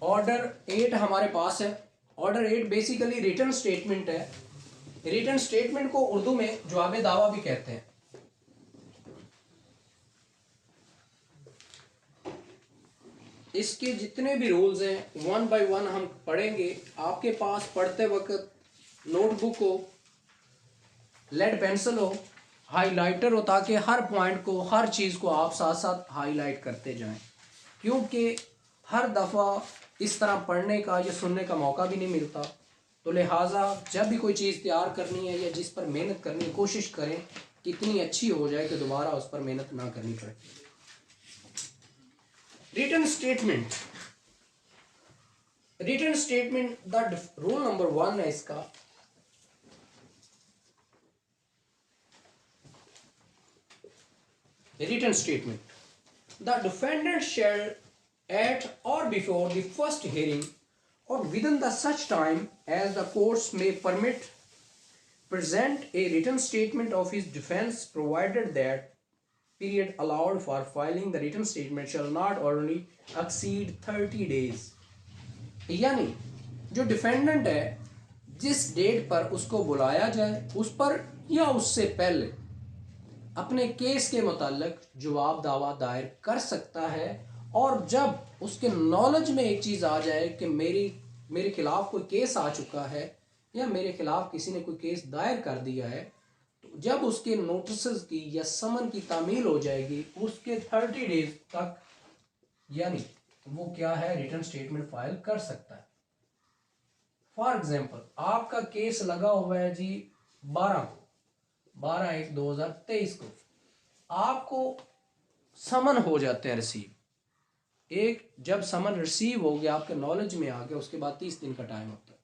Order 8 हमारे पास है। Order 8 basically return statement है। रिटर्न स्टेटमेंट को उर्दू में जवाब दावा भी कहते हैं। इसके जितने भी रूल्स हैं वन बाय वन हम पढ़ेंगे। आपके पास पढ़ते वक्त नोटबुक हो, लेड पेंसिल हो, हाइलाइटर हो, ताकि हर पॉइंट को, हर चीज़ को आप साथ साथ हाईलाइट करते जाएं, क्योंकि हर दफ़ा इस तरह पढ़ने का या सुनने का मौका भी नहीं मिलता। तो लिहाजा जब भी कोई चीज़ तैयार करनी है या जिस पर मेहनत करनी है, कोशिश करें कि इतनी अच्छी हो जाए कि दोबारा उस पर मेहनत ना करनी पड़े। Return statement, return statement the rule number 1 है इसका। Return statement the defendant shall at or before the first hearing or within the such time as the courts may permit present a written statement of his defense, provided that period allowed for filing the written statement shall not only exceed 30 days। यानी जो defendant है जिस date पर उसको बुलाया जाए उस पर या उससे पहले अपने केस के मुताल्लिक जवाब दावा दायर कर सकता है। और जब उसके नॉलेज में एक चीज़ आ जाए कि मेरे खिलाफ कोई केस आ चुका है या मेरे खिलाफ किसी ने कोई केस दायर कर दिया है, तो जब उसके नोटिस की या समन की तामील हो जाएगी उसके 30 डेज तक, यानी वो क्या है, रिटर्न स्टेटमेंट फाइल कर सकता है। फॉर एग्जाम्पल आपका केस लगा हुआ है जी 12/1/2023 को, आपको समन हो जाते हैं रिसीव। एक जब समन रिसीव हो गया, आपके नॉलेज में आ गया, उसके बाद 30 दिन का टाइम होता है।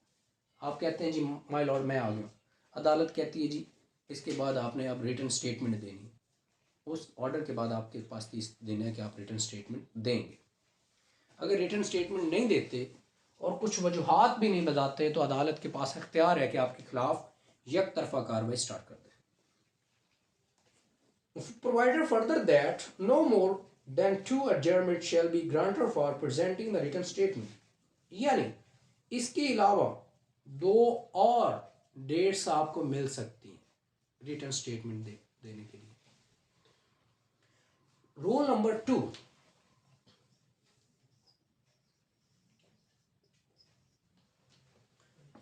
आप कहते हैं जी माय लॉर्ड मैं आ गया, अदालत कहती है जी इसके बाद आपने अब रिटर्न स्टेटमेंट देनी। उस ऑर्डर के बाद आपके पास 30 दिन है कि आप रिटर्न स्टेटमेंट देंगे। अगर रिटर्न स्टेटमेंट नहीं देते और कुछ वजूहात भी नहीं बताते तो अदालत के पास इख्तियार है कि आपके खिलाफ एक तरफा कार्रवाई स्टार्ट कर दे। Provided further that no more than 2 adjournment shall be granted for presenting the written statement। यानी इसके अलावा 2 और डेट्स आपको मिल सकती हैं रिटर्न स्टेटमेंट देने के लिए। Rule number 2,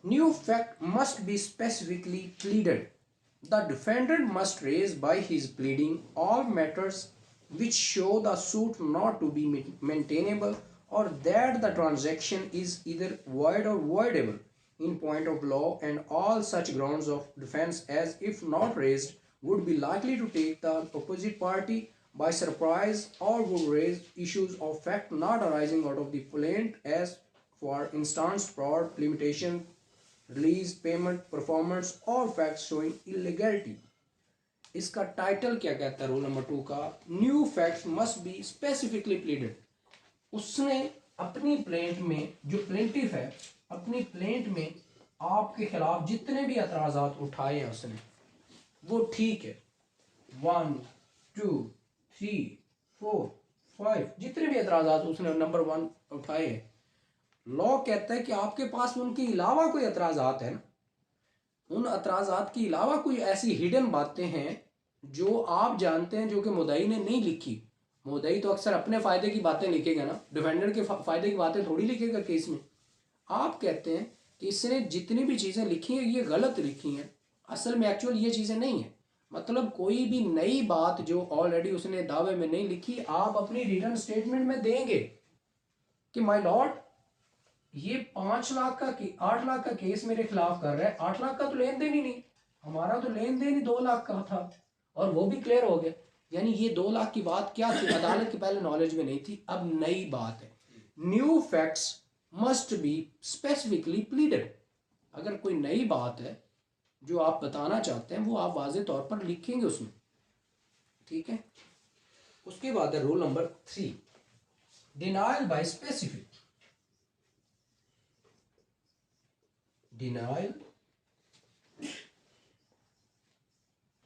new fact must be specifically pleaded। The defendant must raise by his pleading all matters which show the suit not to be maintainable or that the transaction is either void or voidable in point of law, and all such grounds of defense as, if not raised, would be likely to take the opposite party by surprise or would raise issues of fact not arising out of the plaint, as for instance fraud, limitation, release, payment, performance और facts showing illegality. इसका title क्या कहता है rule number 2 का? New facts must be specifically pleaded. उसने अपनी plaint में, जो प्लेंटिफ है, अपनी प्लेंट में आपके खिलाफ जितने भी एतराज़ात उठाए हैं उसने, वो ठीक है, 1 2 3 4 5 जितने भी एतराज़ात उसने नंबर 1 उठाए हैं, लॉ कहता है कि आपके पास उनके अलावा कोई एतराज़ात है ना, उन एतराज़ात के अलावा कोई ऐसी हिडन बातें हैं जो आप जानते हैं जो कि मुद्दई ने नहीं लिखी। मुद्दई तो अक्सर अपने फ़ायदे की बातें लिखेगा ना, डिफेंडेंट के फ़ायदे की बातें थोड़ी लिखेगा केस में। आप कहते हैं कि इसने जितनी भी चीज़ें लिखी हैं ये गलत लिखी हैं, असल में एक्चुअल ये चीज़ें नहीं हैं। मतलब कोई भी नई बात जो ऑलरेडी उसने दावे में नहीं लिखी, आप अपनी रिटर्न स्टेटमेंट में देंगे कि माय लॉर्ड ये 5 लाख का 8 लाख का केस मेरे खिलाफ कर रहा है, 8 लाख का तो लेन देन ही नहीं, हमारा तो लेन देन ही 2 लाख का था और वो भी क्लियर हो गया। यानी ये 2 लाख की बात क्या थी, अदालत के पहले नॉलेज में नहीं थी, अब नई बात है। New facts must be specifically pleaded. अगर कोई नई बात है जो आप बताना चाहते हैं वो आप वाज़ेह तौर पर लिखेंगे उसमें, ठीक है। उसके बाद है rule number 3, denial by specific. Denial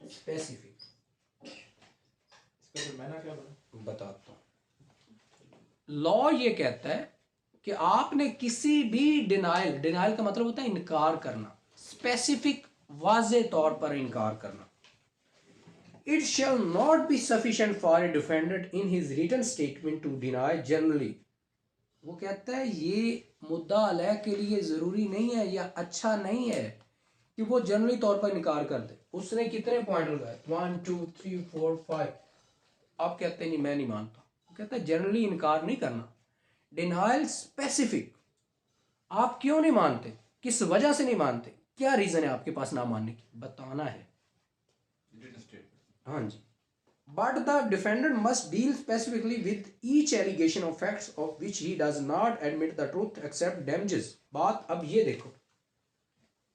specific, इसका मैंने क्या बताता हूँ। लॉ ये कहता है कि आपने किसी भी डिनाइल का मतलब होता है इनकार करना, स्पेसिफिक वाज़े तौर पर इनकार करना। It shall not be sufficient for a defendant in his written statement to deny generally. वो कहता है ये मुद्दा अलग के लिए ज़रूरी नहीं है या अच्छा नहीं है कि वो जनरली तौर पर इनकार कर दे। उसने कितने पॉइंट लगाए, 1 2 3 4 5। आप कहते हैं नहीं मैं नहीं मानता। वो कहता है जनरली इनकार नहीं करना, डिनाइल स्पेसिफिक। आप क्यों नहीं मानते, किस वजह से नहीं मानते, क्या रीज़न है आपके पास ना मानने की, बताना है। हाँ जी। But the defendant must deal specifically with each allegation of facts of which he does not admit the truth except damages। बात अब ये देखो,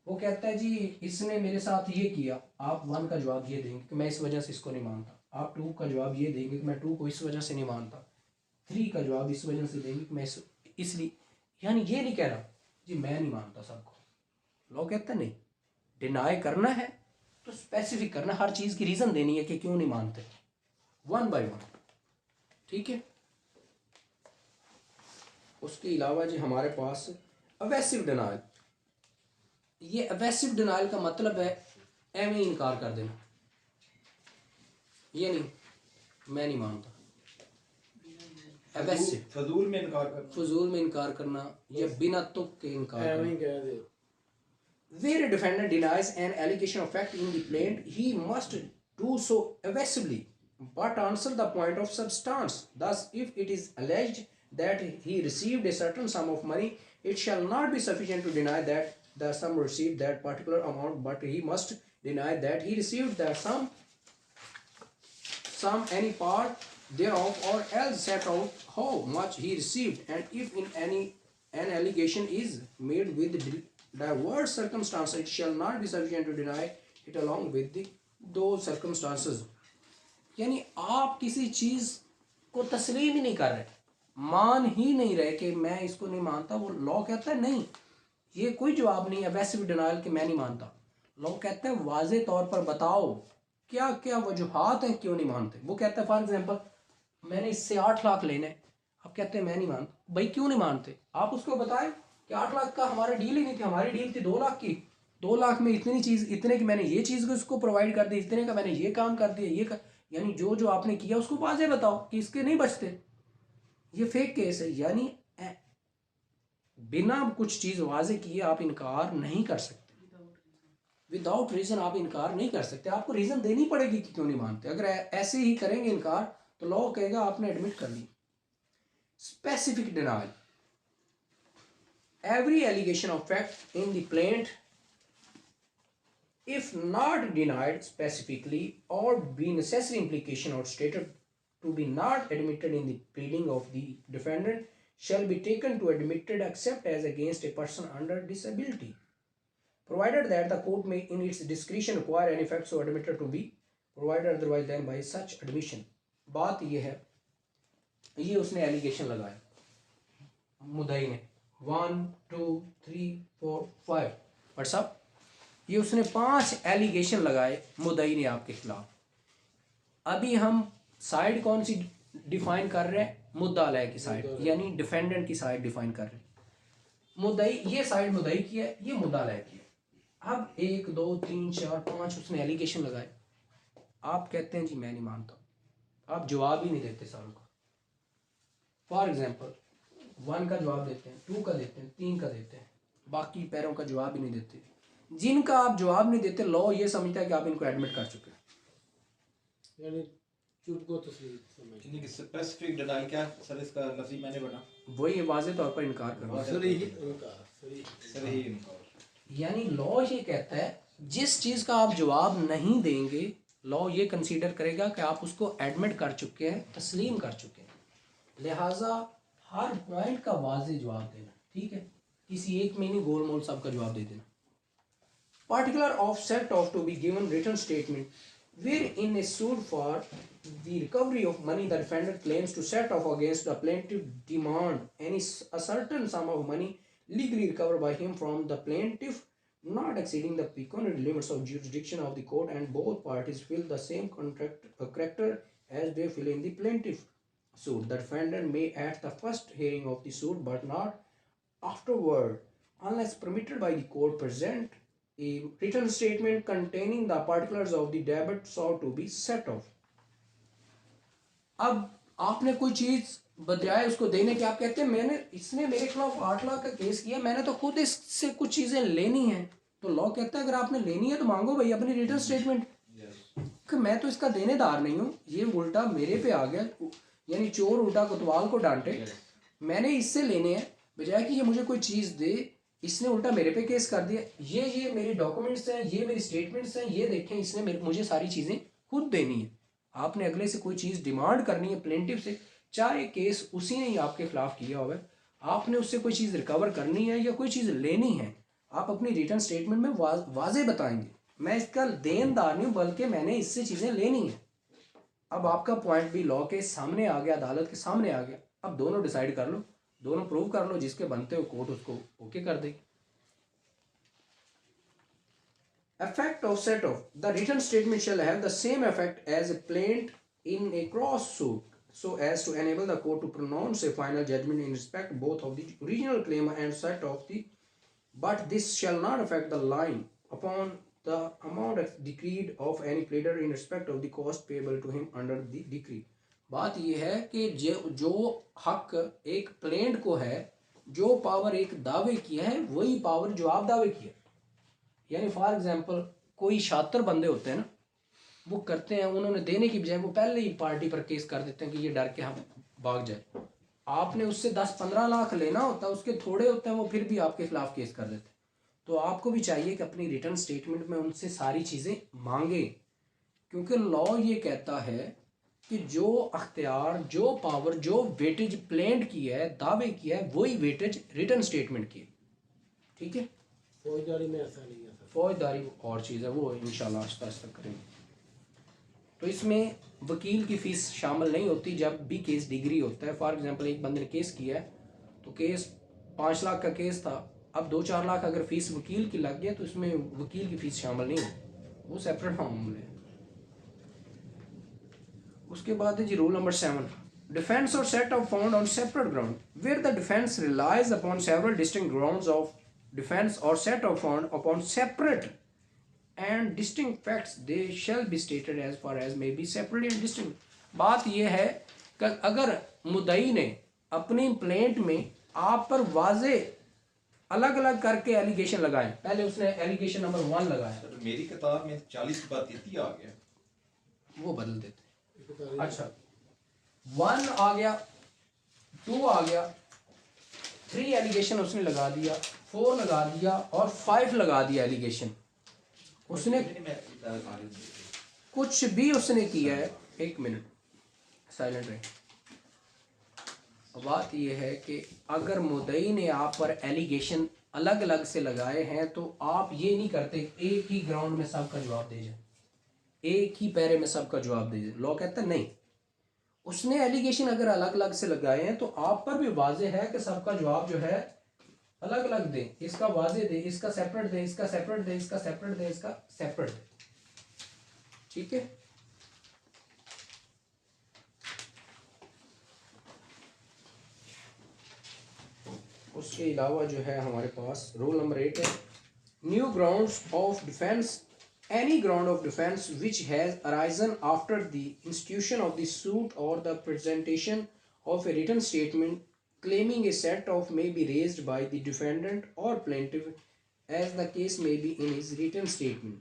वो कहता है जी इसने मेरे साथ ये किया, आप 1 का जवाब ये देंगे कि मैं इस वजह से इसको नहीं मानता, आप 2 का जवाब ये देंगे कि मैं 2 को इस वजह से नहीं मानता, 3 का जवाब इस वजह से देंगे कि मैं इसलिए, यानी ये नहीं कह रहा जी मैं नहीं मानता सबको। लोग कहते हैं नहीं, डिनाई करना है तो स्पेसिफिक करना, हर चीज़ की रीज़न देनी है कि क्यों नहीं मानते, 1 बाय 1। ठीक है। उसके अलावा जी हमारे पास अवेसिव डिनाइल। ये अवेसिव डिनाइल का मतलब है एम ही इनकार कर देना, ये नहीं मैं नहीं मानता। अवेसिव फजूल में इनकार करना, फजूल में इनकार करना या बिना तुक के इनकार करना। Where a defendant denies an allegation of fact in the plaint, he must do so evasively, but answer the point of substance. Thus, if it is alleged that he received a certain sum of money, it shall not be sufficient to deny that the sum received that particular amount, but he must deny that he received the sum any part thereof, or else set out how much he received. And if in any an allegation is made with diverse circumstances, it shall not be sufficient to deny it along with those circumstances। यानी आप किसी चीज़ को तस्लीम ही नहीं कर रहे, मान ही नहीं रहे कि मैं इसको नहीं मानता। वो लॉ कहता है नहीं, ये कोई जवाब नहीं है वैसे भी डिनाइल कि मैं नहीं मानता। लॉ कहता है वाजे तौर पर बताओ क्या क्या वजूहात हैं क्यों नहीं मानते। वो कहता है फॉर एग्जांपल मैंने इससे 8 लाख लेने, आप कहते हैं मैं नहीं मानता। भाई क्यों नहीं मानते, आप उसको बताएं कि 8 लाख का हमारा डील ही नहीं थी, हमारी डील थी 2 लाख की। 2 लाख में इतनी चीज़, इतने की मैंने ये चीज़ को उसको प्रोवाइड कर दी, इतने का मैंने ये काम कर दिया, ये कर, यानी जो जो आपने किया उसको वाजे बताओ कि इसके नहीं बचते। ये फेक केस है, यानी बिना कुछ चीज़ वाजे किए आप इनकार नहीं कर सकते। विदाउट रीज़न आप इनकार नहीं कर सकते, आपको रीज़न देनी पड़ेगी कि क्यों नहीं मानते। अगर ऐसे ही करेंगे इनकार तो लॉ कहेगा आपने एडमिट कर ली। Specific denial, every allegation of fact in the plaint, if not denied specifically or be necessary implication or stated to be not admitted in the pleading of the defendant, shall be taken to admitted except as against a person under disability, provided that the court may in its discretion require any facts so admitted to be provided otherwise than by such admission। बात ये है, ये उसने allegation लगाया मुद्दई ने 1 2 3 4 5, और सब ये उसने 5 एलिगेशन लगाए मुद्दई ने आपके खिलाफ। अभी हम साइड कौन सी डिफाइन कर रहे हैं, मुद्दा अलय की साइड, यानी डिफेंडेंट की साइड डिफाइन कर रहे हैं। मुद्दई ये साइड मुद्दई की है, ये मुद्दा अलय की है। अब 1 2 3 4 5 उसने एलिगेशन लगाए, आप कहते हैं जी मैं नहीं मानता, आप जवाब ही नहीं देते सारों का। फॉर एग्जाम्पल 1 का जवाब देते हैं, 2 का देते हैं, 3 का देते हैं, बाकी पैरों का जवाब ही नहीं देते। जिनका आप जवाब नहीं देते लॉ ये समझता है कि आप इनको एडमिट कर चुके हैं, यानी चुप को तस्लीम समझ। यानी कि स्पेसिफिक डिनाइल क्या सर, इसका लफ्ज़ी मैंने बना वही वाज़े तौर पर इनकार करना, सही इनकार। यानी लॉ ये कहता है जिस चीज़ का आप जवाब नहीं देंगे लॉ ये कंसीडर करेगा कि आप उसको एडमिट कर चुके हैं, तस्लीम कर चुके हैं। लिहाजा हर पॉइंट का वाज़े जवाब देना, ठीक है, किसी एक में नहीं गोल मोल सब का जवाब दे देना। Particular of set of to be given written statement wherein is sued for the recovery of money the defendant claims to set off against the plaintiff demand a certain sum of money legally recovered by him from the plaintiff not exceeding the pecuniary limits of jurisdiction of the court, and both parties fill the same character as they fill in the plaintiff suit. The defendant may at the first hearing of the suit but not afterward, unless permitted by the court, present a written statement containing the particulars of the debit sought to be set off. अब आपने कोई चीज बजाय उसको देने के आप कहते हैं मैंने इसने मेरे खिलाफ 8 लाख का केस किया, मैंने तो खुद इससे कुछ चीजें लेनी है, तो लॉ कहता है अगर आपने लेनी है तो मांगो भाई अपनी रिटर्न स्टेटमेंट कि मैं तो इसका देनेदार नहीं हूँ, ये उल्टा मेरे पे आ गया, यानी चोर उल्टा कोतवाल को डांटे, मैंने इससे लेने हैं, बजाय कि ये मुझे कोई चीज़ दे इसने उल्टा मेरे पे केस कर दिया। ये मेरे डॉक्यूमेंट्स हैं, ये मेरी स्टेटमेंट्स हैं, ये देखें इसने मुझे सारी चीज़ें खुद देनी है। आपने अगले से कोई चीज़ डिमांड करनी है प्लेंटिफ से, चाहे केस उसी ने ही आपके खिलाफ किया हुआ है, आपने उससे कोई चीज़ रिकवर करनी है या कोई चीज़ लेनी है, आप अपनी रिटर्न स्टेटमेंट में वाजे बताएंगे मैं इसका देनदार नहीं हूँ बल्कि मैंने इससे चीज़ें लेनी है। अब आपका पॉइंट भी लॉ के सामने आ गया, अदालत के सामने आ गया, अब दोनों डिसाइड कर लो, दोनों प्रूव कर लो, जिसके बनते हो कोर्ट उसको ओके कर देगी। Effect of set off. The written statement shall have the same effect as a plaint in a cross suit, so as to enable the court to pronounce a final judgment in respect both of the original claim and set off the, but this shall not affect the line upon the amount decreed of any pleader in respect of the cost payable to him under the decree. बात यह है कि जो हक एक plaint को है, जो पावर एक दावे की है, वही पावर जो आप दावे की है। यानी फॉर एग्जांपल कोई शातिर बंदे होते हैं ना, वो करते हैं उन्होंने देने की बजाय वो पहले ही पार्टी पर केस कर देते हैं कि ये डर के हम भाग जाए। आपने उससे 10-15 लाख लेना होता है, उसके थोड़े होते हैं, वो फिर भी आपके खिलाफ केस कर देते हैं। तो आपको भी चाहिए कि अपनी रिटर्न स्टेटमेंट में उनसे सारी चीज़ें मांगे, क्योंकि लॉ ये कहता है कि जो अख्तियार, जो पावर, जो वेटेज प्लेंट की है, दावे की है, वही वेटेज रिटर्न स्टेटमेंट की है। ठीक है, फौजदारी में ऐसा नहीं है सर। फौजदारी और चीज़ है, वो इंशाल्लाह आस्ता आस्ता करेंगे। तो इसमें वकील की फ़ीस शामिल नहीं होती जब भी केस डिग्री होता है। फॉर एग्जांपल एक बंदे ने केस किया है, तो केस 5 लाख का केस था, अब 2-4 लाख अगर फीस वकील की लग गया तो इसमें वकील की फ़ीस शामिल नहीं होती, वो सेपरेट मामले है। उसके बाद है जी rule number 7, defence or set off found on separate ground where the defence relies upon several distinct grounds of defense or set of found upon separate and distinct facts, they shall be stated as far as may be separately and distinct. बात यह है कि अगर मुद्दई ने अपनी plaint में आप पर वाजे अलग अलग करके एलिगेशन लगाए, पहले उसने एलिगेशन नंबर 1 लगाया, तो मेरी किताब में 40 के बाद 33 आ गया, वो बदल देते। अच्छा 1 आ गया, 2 आ गया, 3 एलिगेशन उसने लगा दिया, 4 लगा दिया और 5 लगा दिया एलिगेशन। उसने कुछ भी उसने किया है, 1 मिनट साइलेंट रहे। बात यह है कि अगर मुद्दई ने आप पर एलिगेशन अलग अलग से लगाए हैं तो आप ये नहीं करते एक ही ग्राउंड में सबका जवाब दे जाए, एक ही पैरे में सबका जवाब दे जाए। लॉ कहता है नहीं, उसने एलिगेशन अगर अलग अलग से लगाए हैं तो आप पर भी वाजे है कि सबका जवाब जो है अलग अलग दे, इसका वाजे दे, इसका सेपरेट दे, इसका सेपरेट दे, इसका सेपरेट दे, इसका सेपरेट दे। ठीक है, उसके अलावा जो है हमारे पास रूल नंबर 8 है, new grounds of defence, any ground of defense which has arisen after the institution of the suit or the presentation of a written statement claiming a set off may be raised by the defendant or plaintiff as the case may be in his written statement.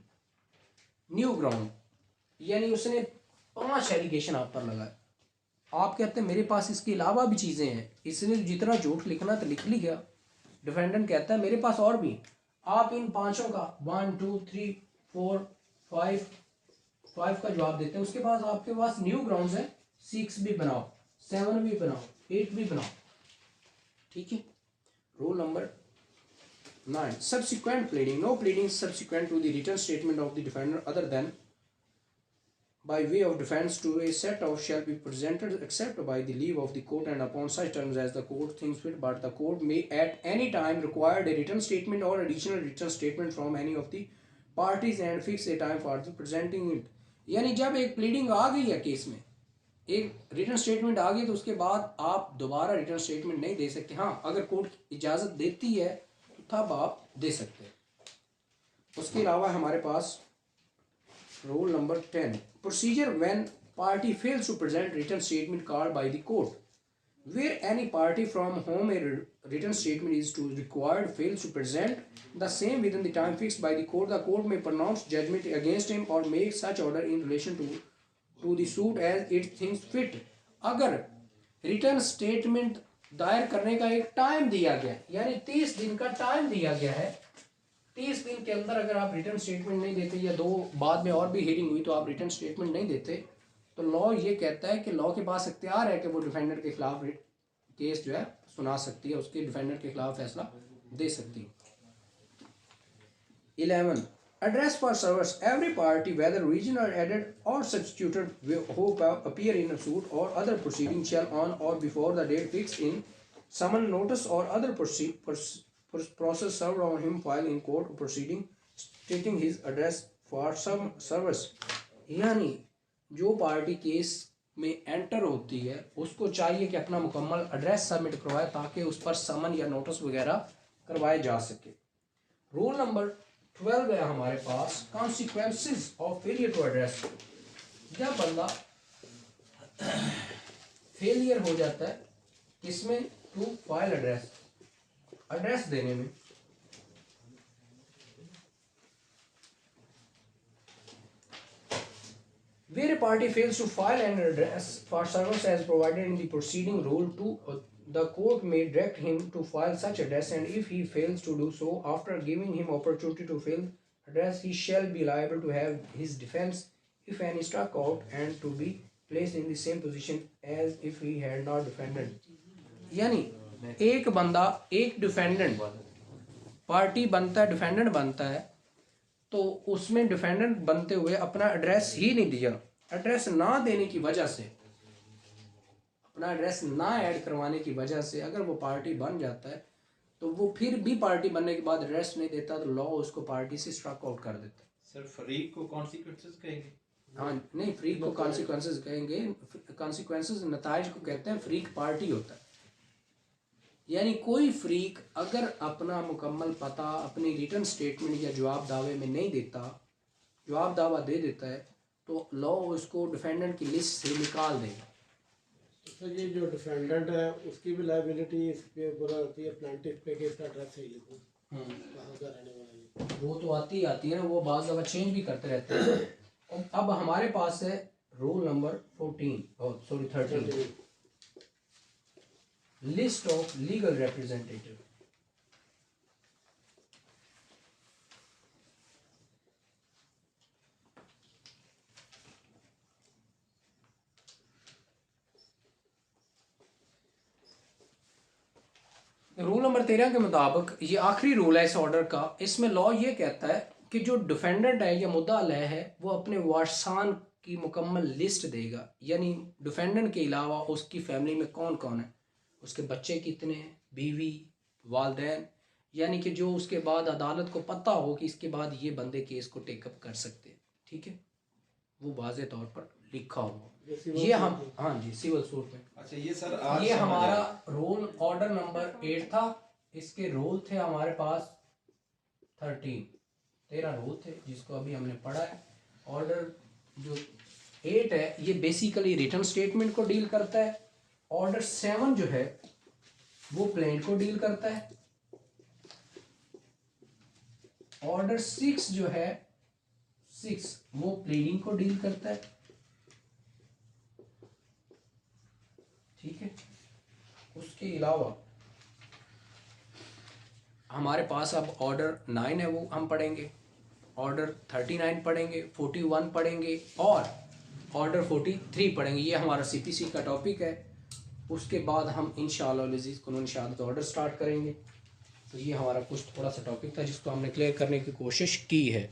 New ground यानी उसने 5 allegation आप पर लगाए, आप कहते हैं मेरे पास इसके अलावा भी चीज़ें हैं, इसने जितना झूठ लिखना तो लिख लिया। डिफेंडेंट कहता है मेरे पास और भी, आप इन 5 का 1 2 3 4 5 का जवाब देते हैं। उसके बाद आपके पास न्यू ग्राउंड्स है, 6 भी बनाओ, 7 भी बनाओ, 8 भी बनाओ। ठीक है, rule number 9, subsequent pleading, no pleading subsequent to the written statement of the defendant other than by way of defense to a set off shall be presented except by the leave of the court and upon such terms as the court thinks fit, but the court may at any time require a written statement or additional written statement from any of the parties and fix a time for the presenting it. यानी जब एक pleading आ गई है case में, एक return statement आ गई तो उसके बाद आप दोबारा रिटर्न स्टेटमेंट नहीं दे सकते। हाँ, अगर कोर्ट इजाज़त देती है तो तब आप दे सकते हैं। उसके अलावा हमारे पास rule number 10, procedure when party fails to present written statement called by the court. Where any party from whom a written statement is to required fails to present the same within the time fixed by the court may pronounce judgment against him or make such order in relation to the suit as it thinks fit। अगर return statement दायर करने का एक time दिया गया, यानी 30 दिन का टाइम दिया गया है, 30 दिन के अंदर अगर आप रिटर्न स्टेटमेंट नहीं देते या दो बाद में और भी हियरिंग हुई तो आप रिटर्न स्टेटमेंट नहीं देते, तो लॉ ये कहता है कि लॉ के पास इख्तियार है कि वो डिफेंडर के खिलाफ केस जो है सुना सकती है, उसके डिफेंडर के खिलाफ फैसला दे सकती है। 11, address for servers every party whether regional added or substituted who appear in a suit or other proceeding shall on or before the date fixed in summon notice or other process served on him file in court proceeding stating his address for some service। यानी जो party case में enter होती है उसको चाहिए कि अपना मुकम्मल एड्रेस सबमिट करवाए ताकि उस पर समन या नोटिस वगैरह करवाए जा सके। रूल नंबर 12 है हमारे पास, consequences of failure to address. जब बंदा फेलियर हो जाता है किसमें, टू फाइल एड्रेस देने में, where a party fails to file an address for service as provided in the preceding rule 2, the court may direct him to file such address, and if he fails to do so after giving him opportunity to fill address, he shall be liable to have his defense if any struck out and to be placed in the same position as if he had not defended। यानी एक बंदा, एक defendant party बनता है, defendant बनता है, तो उसमें डिफेंडेंट बनते हुए अपना एड्रेस ही नहीं दिया, एड्रेस ना देने की वजह से, अपना एड्रेस ना ऐड करवाने की वजह से अगर वो पार्टी बन जाता है तो वो फिर भी पार्टी बनने के बाद एड्रेस नहीं देता तो लॉ उसको पार्टी से स्ट्रक आउट कर देता है। सर फरीक को कॉन्सिक्वेंसेस कहेंगे? हाँ नहीं, फ्रीक को कॉन्सिक्वेंसेस कहेंगे। कॉन्सिक्वेंसेस नताइज को कहते हैं, फ्रीक पार्टी होता है। यानी कोई फ्रीक अगर अपना मुकम्मल पता अपनी रिटर्न स्टेटमेंट या जवाब दावे में नहीं देता, जवाब दावा दे देता है, तो लॉ उसको डिफेंडेंट की लिस्ट से निकाल देगा। तो ये जो डिफेंडेंट है उसकी भी लायबिलिटी इस पे ऊपर आती है, प्लांटिफ पे, कि इसका एड्रेस सही लिखो, कहाँ का रहने वाला है, वो तो आती है ना, वो बाज़ दफ़ा चेंज भी करते रहते हैं। अब हमारे पास है rule number 13, list of legal representative. Rule number 13 के मुताबिक, ये आखिरी रूल है इस ऑर्डर का, इसमें लॉ ये कहता है कि जो डिफेंडेंट है या मुद्दा अलह है वो अपने वारसान की मुकम्मल लिस्ट देगा। यानी डिफेंडेंट के अलावा उसकी फैमिली में कौन कौन है, उसके बच्चे कितने हैं, बीवी, वालदैन, यानी कि जो उसके बाद अदालत को पता हो कि इसके बाद ये बंदे केस को टेकअप कर सकते हैं। ठीक है, वो वाज़े तौर पर लिखा हुआ, ये हम, हाँ जी, सिविल सूट में। अच्छा ये सर आज ये हमारा रूल ऑर्डर नंबर 8 था, इसके रूल थे हमारे पास 13 रूल थे जिसको अभी हमने पढ़ा है। ऑर्डर जो 8 है ये बेसिकली रिटर्न स्टेटमेंट को डील करता है। ऑर्डर 7 जो है वो प्लेंट को डील करता है। ऑर्डर 6 जो है 6 वो प्लीडिंग को डील करता है। ठीक है, उसके अलावा हमारे पास अब ऑर्डर 9 है वो हम पढ़ेंगे, ऑर्डर 39 पढ़ेंगे, 41 पढ़ेंगे और ऑर्डर 43 पढ़ेंगे। ये हमारा CPC का टॉपिक है। उसके बाद हम इंशाअल्लाह अज़ीज़ कानूनी शहादत ऑर्डर स्टार्ट करेंगे। तो ये हमारा कुछ थोड़ा सा टॉपिक था जिसको हमने क्लियर करने की कोशिश की है।